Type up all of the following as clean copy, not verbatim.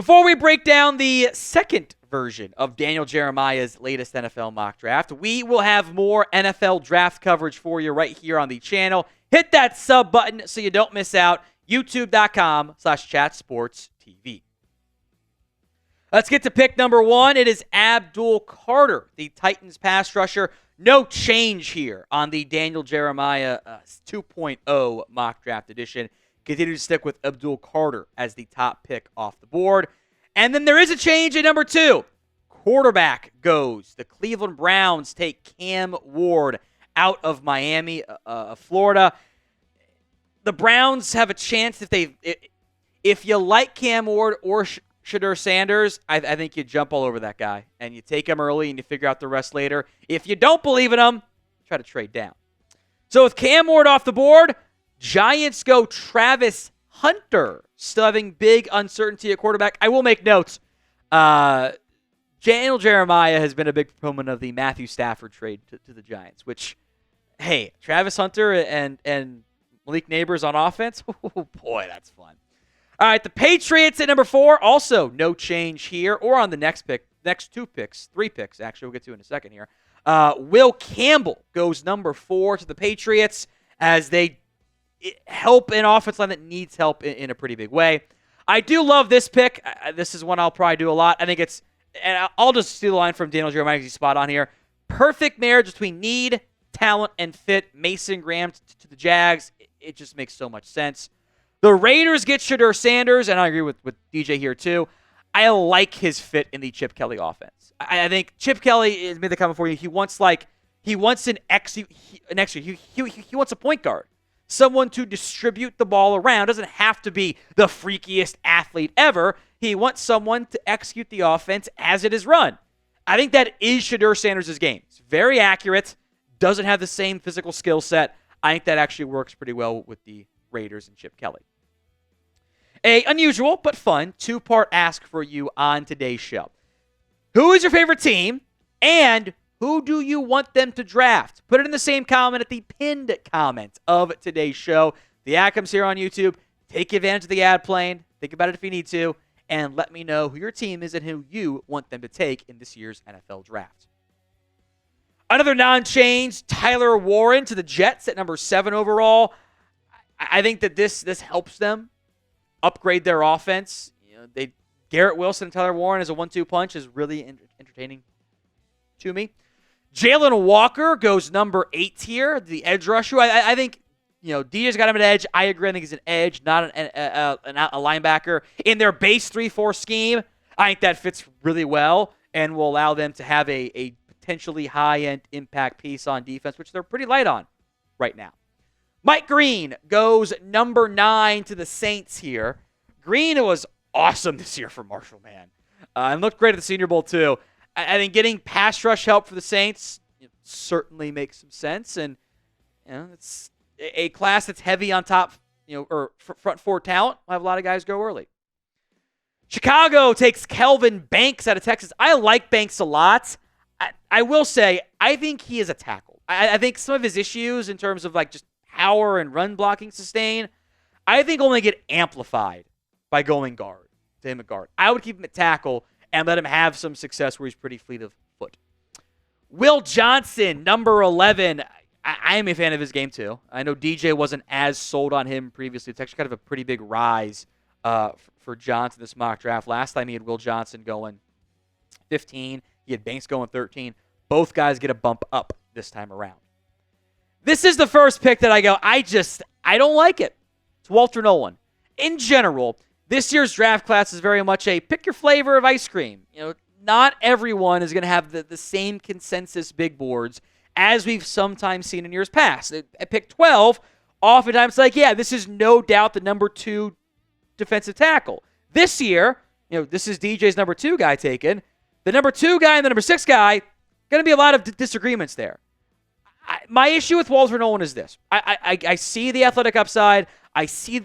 Before we break down the second version of Daniel Jeremiah's latest NFL mock draft, we will have more NFL draft coverage for you right here on the channel. Hit that sub button so you don't miss out. YouTube.com/chatsportstv. Let's get to pick number 1. It is Abdul Carter, the Titans pass rusher. No change here on the Daniel Jeremiah 2.0 mock draft edition. Continue to stick with Abdul Carter as the top pick off the board. And then there is a change at number 2. Quarterback goes. The Cleveland Browns take Cam Ward out of Miami, Florida. The Browns have a chance if you like Cam Ward or Shedeur Sanders, I think you jump all over that guy and you take him early and you figure out the rest later. If you don't believe in him, try to trade down. So with Cam Ward off the board, Giants go Travis Hunter, still having big uncertainty at quarterback. I will make notes. Daniel Jeremiah has been a big proponent of the Matthew Stafford trade to the Giants, which, hey, Travis Hunter and Malik Neighbors on offense, oh boy, that's fun. All right, the Patriots at number 4, also no change here, or on the next 3 picks, actually, we'll get to in a second here. Will Campbell goes number 4 to the Patriots as they help an offense line that needs help in a pretty big way. I do love this pick. This is one I'll probably do a lot. I think it's, and I'll just steal the line from Daniel Jeremiah because he's spot on here. Perfect marriage between need, talent, and fit. Mason Graham to the Jags. It just makes so much sense. The Raiders get Shedeur Sanders, and I agree with DJ here too. I like his fit in the Chip Kelly offense. I think Chip Kelly has made the comment for you. He wants he wants a point guard, someone to distribute the ball around. Doesn't have to be the freakiest athlete ever. He wants someone to execute the offense as it is run. I think that is Shedeur Sanders' game. It's very accurate. Doesn't have the same physical skill set. I think that actually works pretty well with the Raiders and Chip Kelly. A unusual but fun 2-part ask for you on today's show. Who is your favorite team and who do you want them to draft? Put it in the same comment at the pinned comment of today's show. The ad comes here on YouTube. Take advantage of the ad plane. Think about it if you need to. And let me know who your team is and who you want them to take in this year's NFL draft. Another non-change, Tyler Warren to the Jets at number 7 overall. I think that this helps them upgrade their offense. Garrett Wilson and Tyler Warren as a 1-2 punch is really entertaining to me. Jalon Walker goes number 8 here, the edge rusher. I think DJ's got him an edge. I agree. I think he's an edge, not a linebacker. In their base 3-4 scheme, I think that fits really well and will allow them to have a potentially high-end impact piece on defense, which they're pretty light on right now. Mike Green goes number 9 to the Saints here. Green was awesome this year for Marshall, man. And looked great at the Senior Bowl, too. I think getting pass rush help for the Saints certainly makes some sense. And it's a class that's heavy on top, or front 4 talent. We'll have a lot of guys go early. Chicago takes Kelvin Banks out of Texas. I like Banks a lot. I will say, I think he is a tackle. I think some of his issues in terms of just power and run blocking sustain, I think only get amplified by going guard to him at guard. I would keep him at tackle and let him have some success where he's pretty fleet of foot. Will Johnson, number 11. I am a fan of his game too. I know DJ wasn't as sold on him previously. It's actually kind of a pretty big rise for Johnson this mock draft. Last time he had Will Johnson going 15. He had Banks going 13. Both guys get a bump up this time around. This is the first pick that I go, I don't like it. It's Walter Nolan. In general, this year's draft class is very much a pick your flavor of ice cream. Not everyone is going to have the same consensus big boards as we've sometimes seen in years past. At pick 12, oftentimes this is no doubt the number 2 defensive tackle. This year, this is DJ's number 2 guy taken. The number 2 guy and the number 6 guy, going to be a lot of disagreements there. My issue with Walter Nolan is this. I see the athletic upside. I see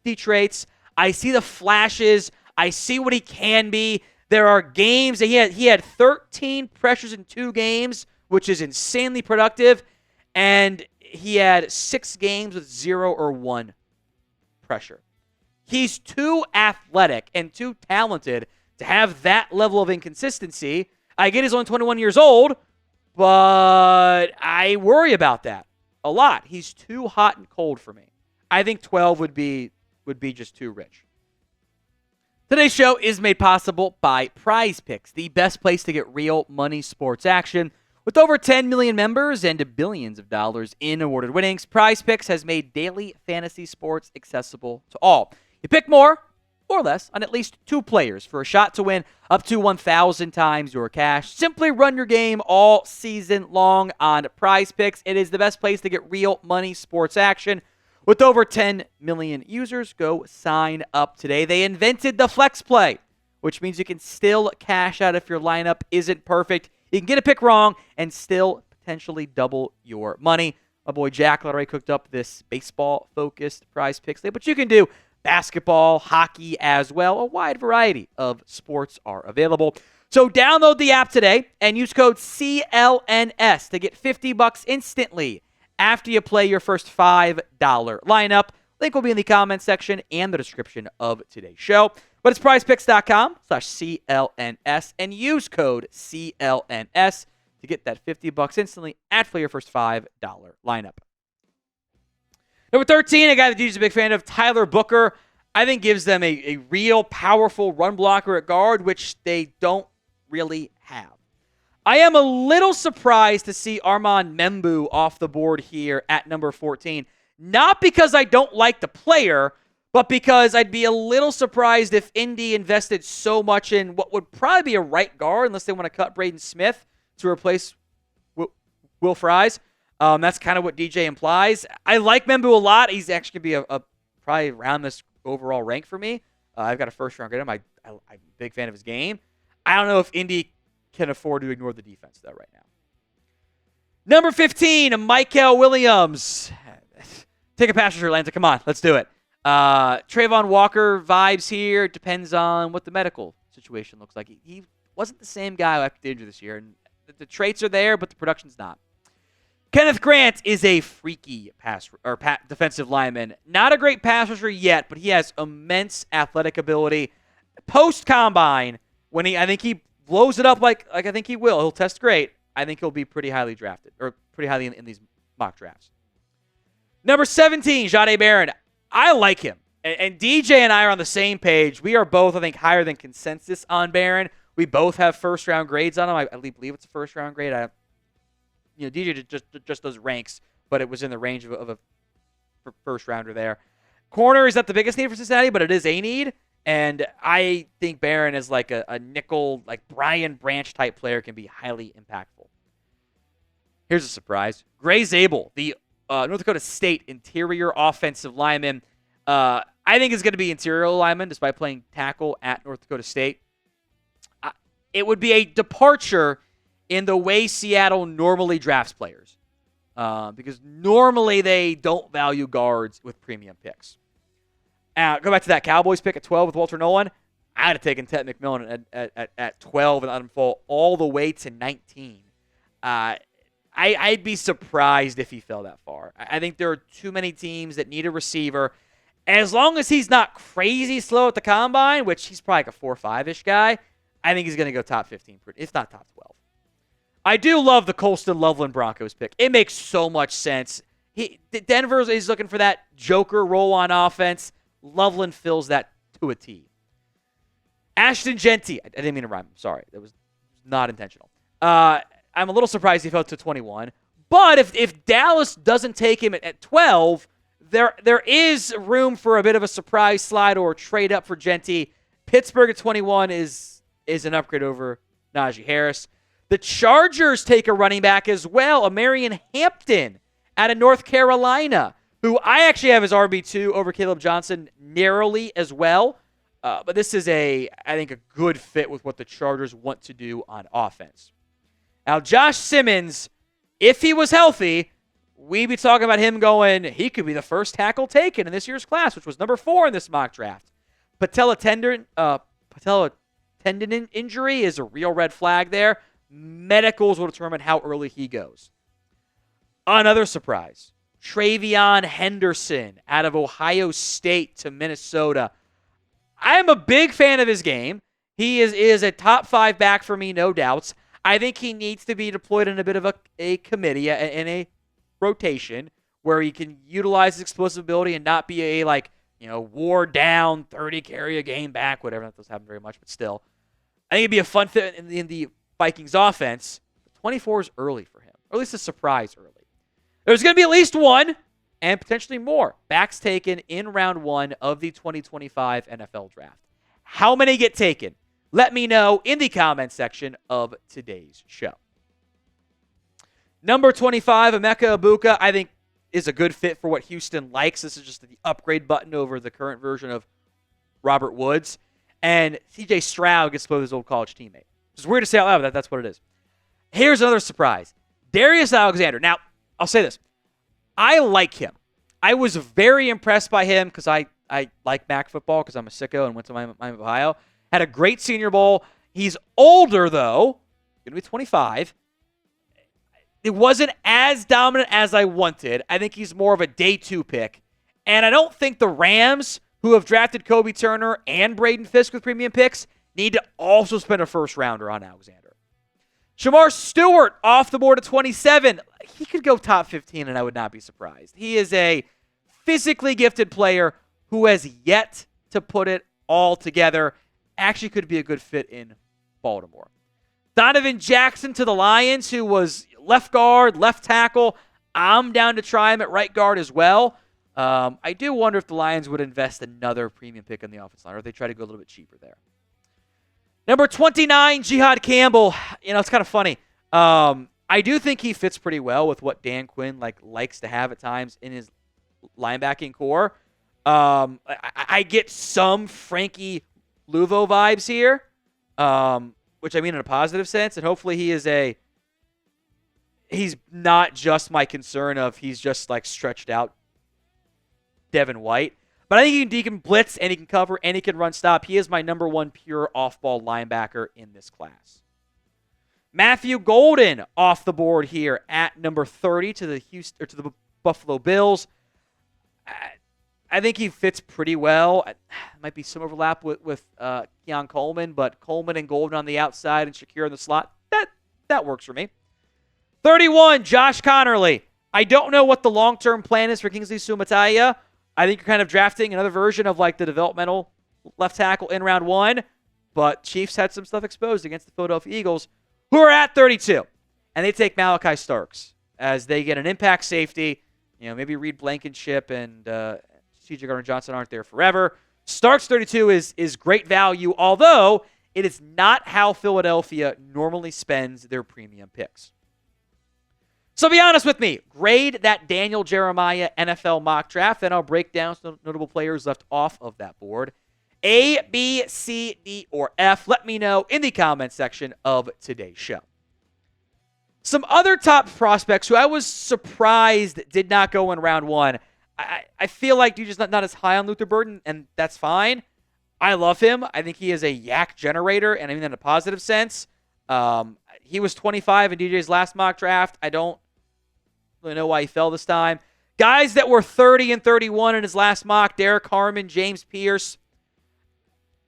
the traits. I see the flashes. I see what he can be. There are games that he had 13 pressures in 2 games, which is insanely productive, and he had 6 games with 0 or 1 pressure. He's too athletic and too talented to have that level of inconsistency. I get he's only 21 years old, but I worry about that a lot. He's too hot and cold for me. I think 12 would be just too rich. Today's show is made possible by Prize Picks, the best place to get real money sports action. With over 10 million members and billions of dollars in awarded winnings, Prize Picks has made daily fantasy sports accessible to all. You pick more or less on at least 2 players for a shot to win up to 1,000 times your cash. Simply run your game all season long on Prize Picks. It is the best place to get real money sports action. With over 10 million users, go sign up today. They invented the flex play, which means you can still cash out if your lineup isn't perfect. You can get a pick wrong and still potentially double your money. My boy Jack already cooked up this baseball-focused Prize Picks day, but you can do basketball, hockey as well. A wide variety of sports are available. So download the app today and use code CLNS to get $50 instantly after you play your first $5 lineup. Link will be in the comments section and the description of today's show. But it's prizepicks.com/CLNS and use code CLNS to get that $50 instantly after your first $5 lineup. Number 13, a guy that DJ's a big fan of, Tyler Booker, I think gives them a real powerful run blocker at guard, which they don't really have. I am a little surprised to see Armand Membu off the board here at number 14. Not because I don't like the player, but because I'd be a little surprised if Indy invested so much in what would probably be a right guard, unless they want to cut Braden Smith to replace Will Fries. That's kind of what DJ implies. I like Membu a lot. He's actually going to be a probably around this overall rank for me. I've got a first-round grade on him. I'm a big fan of his game. I don't know if Indy can afford to ignore the defense, though, right now. Number 15, Michael Williams. Take a pass rusher, Atlanta. Come on, let's do it. Trayvon Walker vibes here. Depends on what the medical situation looks like. He wasn't the same guy after the injury this year. And the traits are there, but the production's not. Kenneth Grant is a freaky defensive lineman. Not a great pass rusher yet, but he has immense athletic ability. Post-combine, I think he blows it up like I think he will. He'll test great. I think he'll be pretty highly drafted, or pretty highly in these mock drafts. Number 17, Jahdae Barron. I like him. And DJ and I are on the same page. We are both, I think, higher than consensus on Barron. We both have first-round grades on him. I believe it's a first-round grade. DJ just does ranks, but it was in the range of a first-rounder there. Corner is not the biggest need for Cincinnati, but it is a need. And I think Barron is like a nickel, like Brian Branch-type player, can be highly impactful. Here's a surprise. Gray Zabel, the North Dakota State interior offensive lineman, I think is going to be interior lineman despite playing tackle at North Dakota State. It would be a departure in the way Seattle normally drafts players, because normally they don't value guards with premium picks. Go back to that Cowboys pick at 12 with Walter Nolan. I'd have taken Ted McMillan at 12 and let him fall all the way to 19. I'd be surprised if he fell that far. I think there are too many teams that need a receiver. As long as he's not crazy slow at the combine, which he's probably like a 4.5-ish guy, I think he's going to go top 15, if not top 12. I do love the Colston Loveland Broncos pick. It makes so much sense. Denver is looking for that Joker role on offense. Loveland fills that to a T. Ashton Genty. I didn't mean to rhyme. Sorry. That was not intentional. I'm a little surprised he fell to 21. But if Dallas doesn't take him at 12, there is room for a bit of a surprise slide or trade up for Genty. Pittsburgh at 21 is an upgrade over Najee Harris. The Chargers take a running back as well, a Marion Hampton out of North Carolina, who I actually have as RB2 over Caleb Johnson narrowly as well. But this is I think, a good fit with what the Chargers want to do on offense. Now, Josh Simmons, if he was healthy, we'd be talking about him going, he could be the first tackle taken in this year's class, which was number 4 in this mock draft. Patella tendon injury is a real red flag there. Medicals will determine how early he goes. Another surprise, Travion Henderson out of Ohio State to Minnesota. I am a big fan of his game. He is a top 5 back for me, no doubts. I think he needs to be deployed in a bit of a committee, in a rotation, where he can utilize his explosive ability and not be wore down, 30 carry a game back, whatever. That doesn't happen very much, but still. I think it'd be a fun fit in the Vikings offense. 24 is early for him, or at least a surprise early. There's going to be at least one, and potentially more, backs taken in round 1 of the 2025 NFL Draft. How many get taken? Let me know in the comment section of today's show. Number 25, Emeka Egbuka, I think is a good fit for what Houston likes. This is just the upgrade button over the current version of Robert Woods. And CJ Stroud gets to play with his old college teammate. It's weird to say out loud, but that's what it is. Here's another surprise. Darius Alexander. Now, I'll say this. I like him. I was very impressed by him because I like MAC football because I'm a sicko and went to Miami, Ohio. Had a great Senior Bowl. He's older, though. Going to be 25. It wasn't as dominant as I wanted. I think he's more of a day 2 pick. And I don't think the Rams, who have drafted Kobe Turner and Braden Fisk with premium picks, need to also spend a first rounder on Alexander. Shamar Stewart off the board at 27. He could go top 15 and I would not be surprised. He is a physically gifted player who has yet to put it all together. Actually could be a good fit in Baltimore. Donovan Jackson to the Lions, who was left guard, left tackle. I'm down to try him at right guard as well. I do wonder if the Lions would invest another premium pick on the offensive line, or if they try to go a little bit cheaper there. Number 29, Jihad Campbell. It's kind of funny. I do think he fits pretty well with what Dan Quinn likes to have at times in his linebacking core. I get some Frankie Luvo vibes here, which I mean in a positive sense, and hopefully he's not just my concern of he's just stretched out Devin White. But I think he can blitz, and he can cover, and he can run stop. He is my number 1 pure off-ball linebacker in this class. Matthew Golden off the board here at number 30 to the Buffalo Bills. I think he fits pretty well. Might be some overlap with Keon Coleman, but Coleman and Golden on the outside and Shedeur in the slot, that works for me. 31, Josh Connerly. I don't know what the long-term plan is for Kingsley Suamataia. I think you're kind of drafting another version of the developmental left tackle in round 1, but Chiefs had some stuff exposed against the Philadelphia Eagles, who are at 32, and they take Malachi Starks as they get an impact safety. Maybe Reed Blankenship and C.J. Gardner-Johnson aren't there forever. Starks 32 is great value, although it is not how Philadelphia normally spends their premium picks. So be honest with me. Grade that Daniel Jeremiah NFL mock draft, then I'll break down some notable players left off of that board. A, B, C, D, or F. Let me know in the comment section of today's show. Some other top prospects who I was surprised did not go in round 1. I feel like you're just not as high on Luther Burden, and that's fine. I love him. I think he is a yak generator, and I mean that in a positive sense. He was 25 in DJ's last mock draft. I don't really know why he fell this time. Guys that were 30 and 31 in his last mock, Derek Harmon, James Pierce.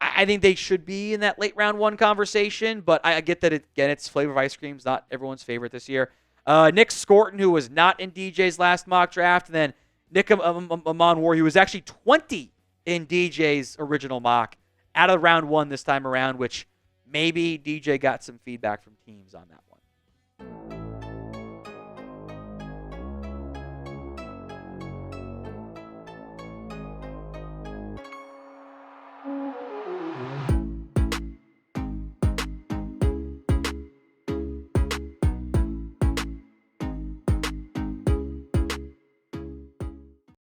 I think they should be in that late round 1 conversation, but I get that, it's flavor of ice cream. It's not everyone's favorite this year. Nick Scorton, who was not in DJ's last mock draft, and then Nick Amon War, who was actually 20 in DJ's original mock, out of round 1 this time around, which maybe DJ got some feedback from teams on that one.